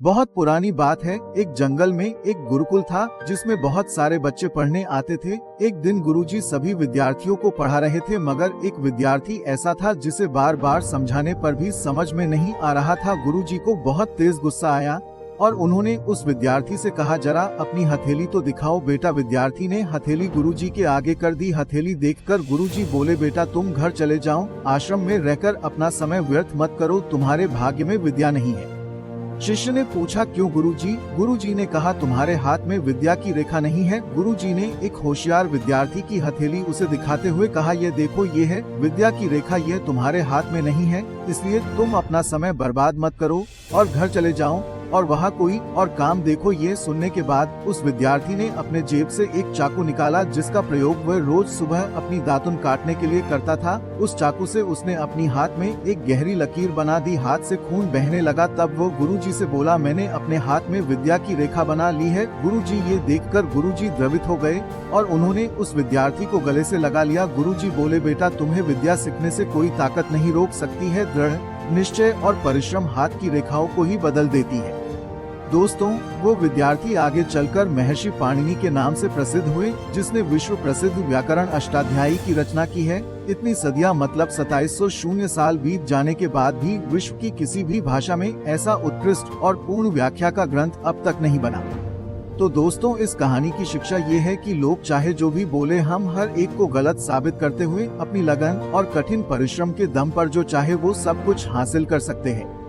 बहुत पुरानी बात है। एक जंगल में एक गुरुकुल था जिसमें बहुत सारे बच्चे पढ़ने आते थे। एक दिन गुरुजी सभी विद्यार्थियों को पढ़ा रहे थे, मगर एक विद्यार्थी ऐसा था जिसे बार बार समझाने पर भी समझ में नहीं आ रहा था। गुरुजी को बहुत तेज गुस्सा आया और उन्होंने उस विद्यार्थी से कहा, जरा अपनी हथेली तो दिखाओ बेटा। विद्यार्थी ने हथेली गुरुजी के आगे कर दी। हथेली देखकर गुरुजी बोले, बेटा तुम घर चले जाओ, आश्रम में रहकर अपना समय व्यर्थ मत करो, तुम्हारे भाग्य में विद्या नहीं है। शिष्य ने पूछा, क्यों गुरुजी? गुरुजी ने कहा, तुम्हारे हाथ में विद्या की रेखा नहीं है। गुरुजी ने एक होशियार विद्यार्थी की हथेली उसे दिखाते हुए कहा, ये देखो, ये है विद्या की रेखा, ये तुम्हारे हाथ में नहीं है, इसलिए तुम अपना समय बर्बाद मत करो और घर चले जाओ और वहाँ कोई और काम देखो। ये सुनने के बाद उस विद्यार्थी ने अपने जेब से एक चाकू निकाला जिसका प्रयोग वह रोज सुबह अपनी दातुन काटने के लिए करता था। उस चाकू से उसने अपनी हाथ में एक गहरी लकीर बना दी। हाथ से खून बहने लगा। तब वो गुरुजी से बोला, मैंने अपने हाथ में विद्या की रेखा बना ली है। गुरुजी ये देखकर गुरुजी द्रवित हो गए और उन्होंने उस विद्यार्थी को गले से लगा लिया। गुरुजी बोले, बेटा तुम्हें विद्या सीखने से कोई ताकत नहीं रोक सकती है। दृढ़ निश्चय और परिश्रम हाथ की रेखाओं को ही बदल देती है। दोस्तों, वो विद्यार्थी आगे चलकर महर्षि पाणिनि के नाम से प्रसिद्ध हुए, जिसने विश्व प्रसिद्ध व्याकरण अष्टाध्यायी की रचना की है। इतनी सदियां मतलब 2700 साल बीत जाने के बाद भी विश्व की किसी भी भाषा में ऐसा उत्कृष्ट और पूर्ण व्याख्या का ग्रंथ अब तक नहीं बना। तो दोस्तों, इस कहानी की शिक्षा ये है कि लोग चाहे जो भी बोले, हम हर एक को गलत साबित करते हुए अपनी लगन और कठिन परिश्रम के दम पर जो चाहे वो सब कुछ हासिल कर सकते हैं।